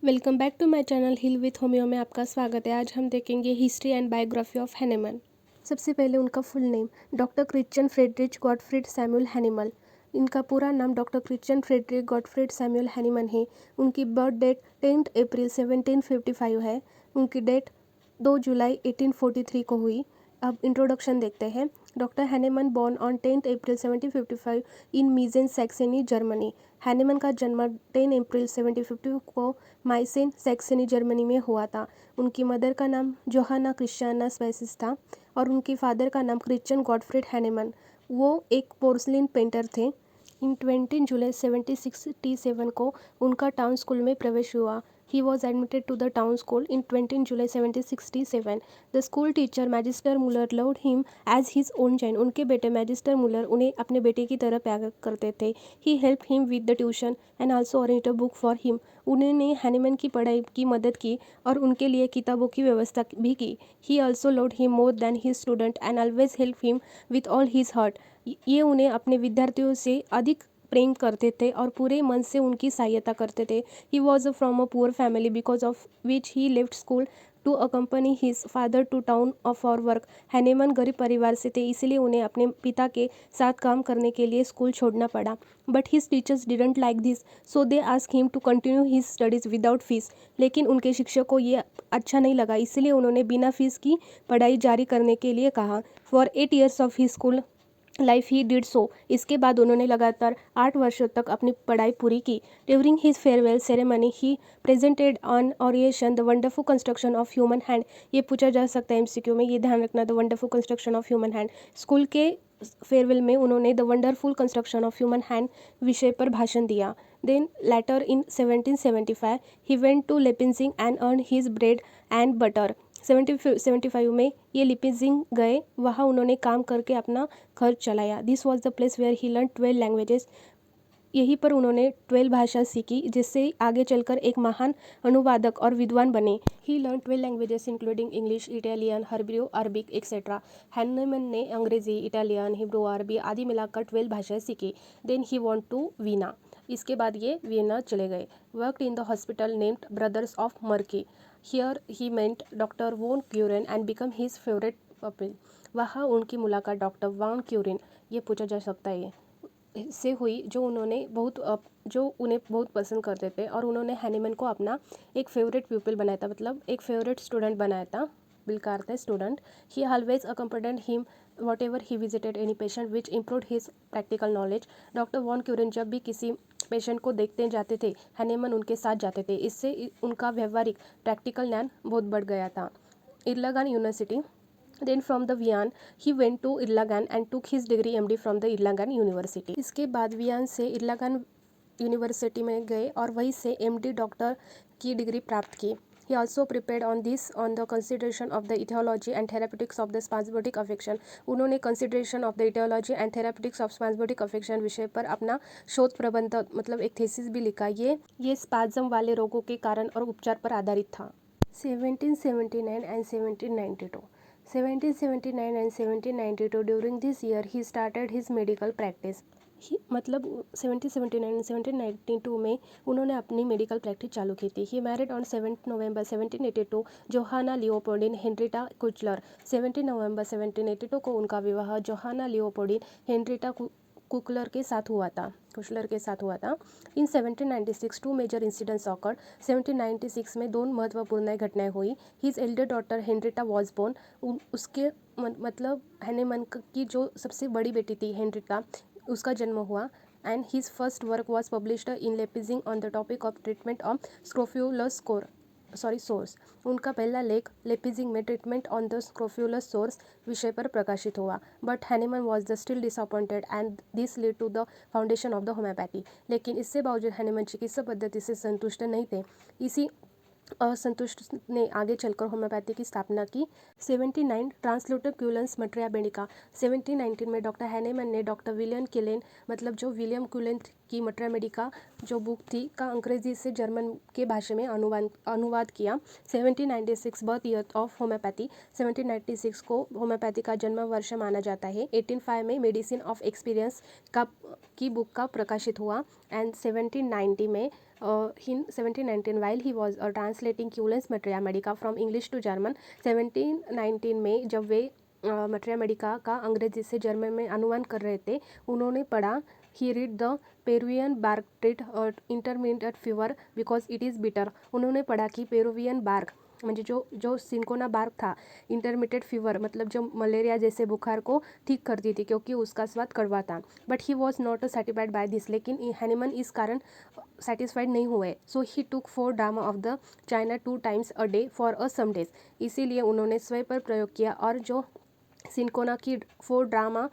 Welcome back to my channel heal with homeo में आपका स्वागत है। आज हम देखेंगे history and biography of Hahnemann. सबसे पहले उनका full name doctor Christian Friedrich Gottfried Samuel Hahnemann. इनका पूरा नाम doctor Christian Friedrich Gottfried Samuel Hahnemann है। उनकी बर्थ डेट 10 अप्रैल 1755 है। उनकी डेट 2 जुलाई 1843 को हुई। अब इंट्रोडक्शन देखते हैं। Doctor Hahnemann born on 10 April 1755 in Meissen Saxony Germany. Hahnemann का जन्म 10 अप्रैल 1750 को माइसेन सैक्सनी जर्मनी में हुआ था। उनकी मदर का नाम जोहाना क्रिश्चियाना स्पेसिस था और उनके फादर का नाम क्रिश्चियन गॉटफ्रीड हैनेमन। वो एक पोर्सलिन पेंटर थे। इन 20 जुलाई 1767 को उनका टाउन स्कूल में प्रवेश हुआ। He was admitted to the town school in 20 July 1767. The school teacher Magister Muller loved him as his own child. उनके बेटे मैजिस्टर मुलर उन्हें अपने बेटे की तरह प्यार करते थे। He helped him with the tuition and also arranged a book for him. उन्होंने हैनिमन की पढ़ाई की मदद की और उनके लिए किताबों की व्यवस्था भी की। He also loved him more than his student and always helped him with all his heart. ये उन्हें अपने विद्यार्थियों से अधिक प्रेम करते थे और पूरे मन से उनकी सहायता करते थे। He was from a poor family because of which he left school to accompany his father to town for work. Hahnemann गरीब परिवार से थे, इसलिए उन्हें अपने पिता के साथ काम करने के लिए स्कूल छोड़ना पड़ा। But his teachers didn't like this, so they ask him to continue his studies without fees. लेकिन उनके शिक्षक को ये अच्छा नहीं लगा, इसलिए उन्होंने बिना फीस की पढ़ाई जारी करने के लिए कहा। For 8 years of his school life he did so. इसके बाद उन्होंने लगातार 8 वर्षों तक अपनी पढ़ाई पूरी की। During his farewell ceremony he presented on oration the wonderful construction of human hand. ये पूछा जा सकता है एमसीक्यू में, ये ध्यान रखना, the wonderful construction of human hand. School के फेयरवेल में उन्होंने the wonderful construction of human hand विषय पर भाषण दिया। Then later in 1775 he went to Leipzig and earn his bread and butter. 1775 में ये लिपिंजिंग गए, वहाँ उन्होंने काम करके अपना खर्च चलाया। This was the place where he learn 12 languages. यहीं पर उन्होंने 12 भाषा सीखी, जिससे आगे चलकर एक महान अनुवादक और विद्वान बने। He learn 12 languages including English, Italian, Hebrew, Arabic etcetera. Hahnemann ने अंग्रेजी, इटालियन, हिब्रू, अरबी आदि मिलाकर 12 भाषाएं सीखी। Then he want to Vienna. इसके बाद ये वीना चले गए। Worked in the hospital named Brothers of Mercy. Here he met doctor Von Quarin and become his favourite pupil. वहाँ उनकी मुलाकात डॉक्टर वॉन क्यूरेन, ये पूछा जा सकता है, से हुई, जो उन्हें बहुत पसंद करते थे और उन्होंने हैनिमन को अपना एक फेवरेट प्यूपिल बनाया था, मतलब एक फेवरेट स्टूडेंट बनाया था, बिलकार थे student. He always accompanied him whatever he visited any patient which improve his practical knowledge. Doctor Von Quarin जब भी किसी पेशेंट को देखते जाते थे, हैनिमन उनके साथ जाते थे। इससे उनका व्यवहारिक प्रैक्टिकल ज्ञान बहुत बढ़ गया था। इर्लागान university. Then from the Vienna he went to Erlangen and took his degree MD from the Erlangen University. इसके बाद वियन से इर्लागन यूनिवर्सिटी में गए और वहीं से एमडी डॉक्टर की डिग्री प्राप्त की। He also prepared on the consideration of the etiology and therapeutics of the spasmodic affection. उन्होंने consideration of the etiology and therapeutics of spasmodic affection विषय पर अपना शोध प्रबंध मतलब एक थीसिस भी लिखा। ये स्पाज्म वाले रोगों के कारण और उपचार पर आधारित था। 1779 and 1792. 1779 and 1792 during this year he started his medical practice. मतलब 1779 and 1792 में उन्होंने अपनी मेडिकल प्रैक्टिस चालू की थी। He married on 7 November 1782 Johanna Leopoldine Henriette Kuchler. 17 नवंबर 1782 को उनका विवाह जोहाना लियोपोल्डिन हेनरिटा कुचलर के साथ हुआ था। In 1796 two major incidents occurred. 1796 में 2 महत्वपूर्ण घटनाएं हुई। His elder daughter Henrietta was born. उसके मतलब हैनेमन की जो सबसे बड़ी बेटी थी हेनरिटा, उसका जन्म हुआ। And his first work was published in Leipzig on the topic of treatment of scrofulous sores. उनका पहला लेख लेपिजिंग में treatment on the scrofulous sores विषय पर प्रकाशित हुआ। But Hahnemann was the still disappointed and this lead to the foundation of the homeopathy. लेकिन इससे बावजूद हैनेमन चिकित्सा पद्धति से संतुष्ट नहीं थे। इसी असंतुष्ट ने आगे चलकर होम्योपैथी की स्थापना की। 79 ट्रांसल्यूटिकुलंस मटेरिया बेनिका। 1719 में डॉक्टर हैनेमन ने डॉक्टर विलियम क्यूलेन मतलब जो विलियम क्यूलेन की मटेरिया मेडिका जो बुक थी का अंग्रेजी से जर्मन के भाषा में अनुवाद किया। 1796 बर्थ ईयर ऑफ होम्योपैथी। 1796 को होम्योपैथी का जन्म वर्ष माना जाता है। 1805 में मेडिसिन ऑफ एक्सपीरियंस की बुक का प्रकाशित हुआ। एंड 1790 में in 1719 while he was translating Cullen's Materia Medica from English to German. 1719 में जब वे मटेरिया मेडिका का अंग्रेजी से जर्मन में अनुवाद कर रहे थे, उन्होंने पढ़ा he read the Peruvian bark treat intermediate fever because it is bitter. उन्होंने पढ़ा कि पेरुवियन बार्क म्हणजे जो सिंकोना बार्क था, इंटरमीडिएट फीवर मतलब जो मलेरिया जैसे बुखार को ठीक करती थी क्योंकि उसका स्वाद कड़वा था। But he was not satisfied by this, लेकिन हैनिमन इस कारण सेटिस्फाइड नहीं हुए। So he took 4 drama of the China 2 times a day for a some days. इसीलिए उन्होंने स्वयं पर प्रयोग किया और जो सिंकोना की 4 ड्राम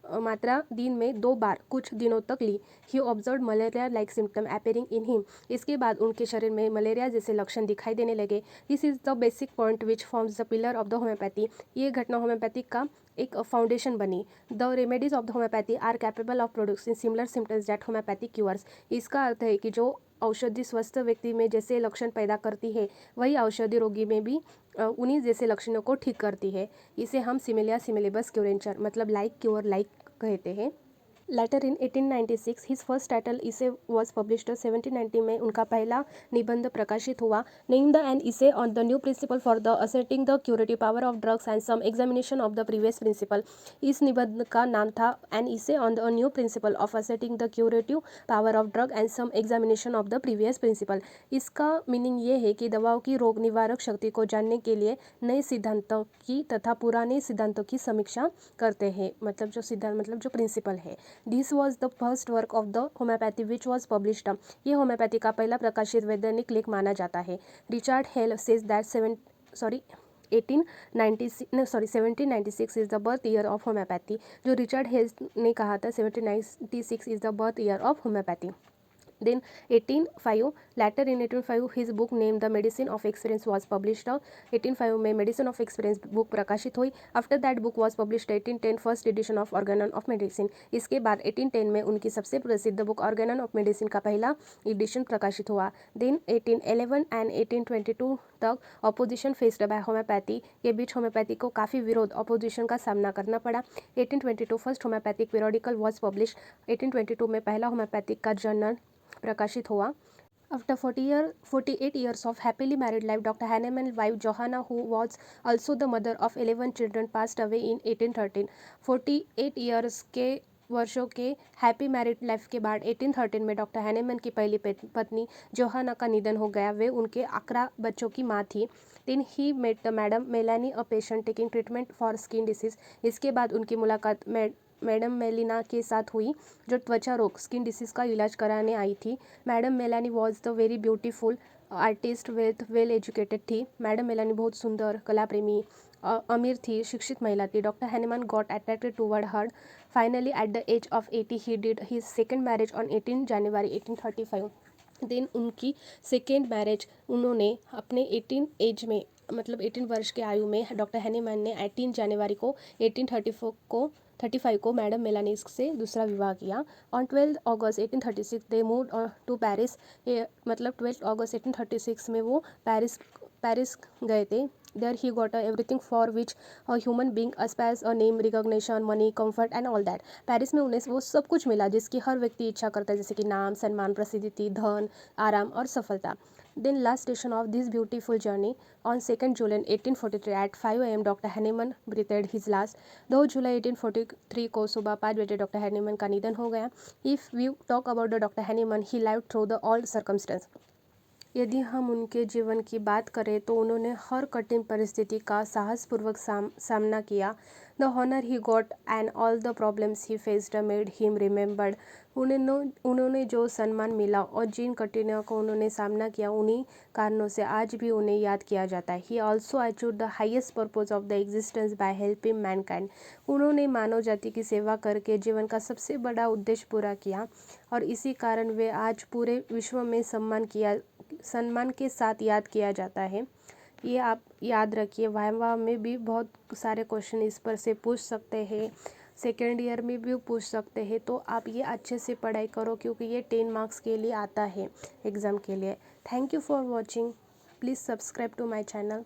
मात्रा दिन में 2 बार कुछ दिनों तक ली। He observe malaria like symptom appearing in him. इसके बाद उनके शरीर में मलेरिया जैसे लक्षण दिखाई देने लगे। This is the basic point which forms the pillar of the homeopathy. ये घटना होम्योपैथी का एक फाउंडेशन बनी। The remedies of the homeopathy are capable of producing similar symptoms that homeopathy cures. इसका अर्थ है कि जो औषधि स्वस्थ व्यक्ति में जैसे लक्षण पैदा करती है, वही औषधि रोगी में भी उन्हीं जैसे लक्षणों को ठीक करती है। इसे हम सिमिलिया सिमिलिबस क्यूरेंचर मतलब लाइक क्योर लाइक कहते हैं। Later in 1896 his first title essay was published. 1790 में उनका पहला निबंध प्रकाशित हुआ। Name the and essay on the new principle for the ascertaining the curative power of drugs and some examination of the previous principle. इस निबंध का नाम था and essay on the new principle of ascertaining the curative power of drug and some examination of the previous principle. इसका meaning ये है कि दवाओं की रोग निवारक शक्ति को जानने के लिए नए सिद्धांतों की तथा पुराने सिद्धांतों की समीक्षा करते हैं। मतलब जो सिद्धांत मतलब जो प्रिंसिपल है। This was the first work of the homeopathy which was published. ये होम्योपैथी का पहला प्रकाशित वैज्ञानिक लेख माना जाता है। Richard hello says that 1796 is the birth year of homeopathy. जो रिचर्ड हेल ने कहा था 1796 is the birth year of homeopathy. Then 1805 later in 1805 his book named The Medicine of Experience was published। 1805 में मेडिसिन ऑफ एक्सपीरियंस बुक प्रकाशित हुई। After that book was published 1810 first edition of Organon of medicine. इसके बाद 1810 में उनकी सबसे प्रसिद्ध book Organon of medicine का पहला एडिशन प्रकाशित हुआ। देन 1811 एंड 1822 तक अपोजिशन फेस्ड बाय होम्योपैथी के बीच होम्योपैथी को काफ़ी विरोध अपोजिशन का सामना करना पड़ा। 1822 first homeopathic periodical was publish. 1822 में पहला होम्योपैथिक का जर्नल प्रकाशित हुआ। After 48 years of happily married life, Dr. Hahnemann's wife Johanna, who was also the mother of 11 children, passed away in 1813। 48 years के वर्षों के हैप्पी मैरिड लाइफ के बाद 1813 में डॉक्टर हैनेमन की पहली पत्नी जोहाना का निधन हो गया। वे उनके 11 बच्चों की माँ थी। Then he met the madam Melanie a patient taking treatment for skin disease. इसके बाद उनकी मुलाकात मैडम मेलिना के साथ हुई जो त्वचा रोग स्किन डिसीज़ का इलाज कराने आई थी। Madam Melanie was the very beautiful artist with well educated थी। मैडम मेलानी बहुत सुंदर कला प्रेमी अमीर थी, शिक्षित महिला थी। Doctor Hahnemann got attracted toward her. Finally at the age of 80 he did his second marriage on 18 January 1835। Then उनकी सेकेंड मैरिज उन्होंने अपने 18 एज में मतलब 18 वर्ष के आयु में डॉक्टर हैनेमन ने 18 जनवरी को 1835 को मैडम मेलानी से दूसरा विवाह किया। On 12 August 1836 they moved to Paris. मतलब 12 अगस्त 1836 में वो पेरिस गए थे। There he got everything for which a human being aspires a name recognition money comfort and all that. Paris में उन्हें वो सब कुछ मिला जिसकी हर व्यक्ति इच्छा करता है, जैसे कि नाम, सम्मान, प्रसिद्धि, धन, आराम और सफलता। Then last station of this beautiful journey on 2nd July 1843 at 5 am Dr. Hahnemann breathed his last। 2 जुलाई 1843 को सुबह 5 बजे डॉक्टर हैनेमन का निधन हो गया। If we talk about the doctor Hahnemann he live through the all circumstance. यदि हम उनके जीवन की बात करें तो उन्होंने हर कठिन परिस्थिति का साहसपूर्वक सामना किया। The honour he got and all the problems he faced made him remembered. उन्होंने जो सम्मान मिला और जिन कठिनाइयों को उन्होंने सामना किया, उन्हीं कारणों से आज भी उन्हें याद किया जाता है। He also achieved the highest purpose of the existence by helping Mankind. उन्होंने मानव जाति की सेवा करके जीवन का सबसे बड़ा उद्देश्य पूरा किया और इसी कारण वे आज पूरे विश्व में सम्मान के साथ याद किया जाता है। ये आप याद रखिए, वाइवा में भी बहुत सारे क्वेश्चन इस पर से पूछ सकते हैं, सेकेंड ईयर में भी पूछ सकते हैं। तो आप ये अच्छे से पढ़ाई करो क्योंकि ये 10 मार्क्स के लिए आता है एग्ज़ाम के लिए। Thank you for watching. Please subscribe to my channel.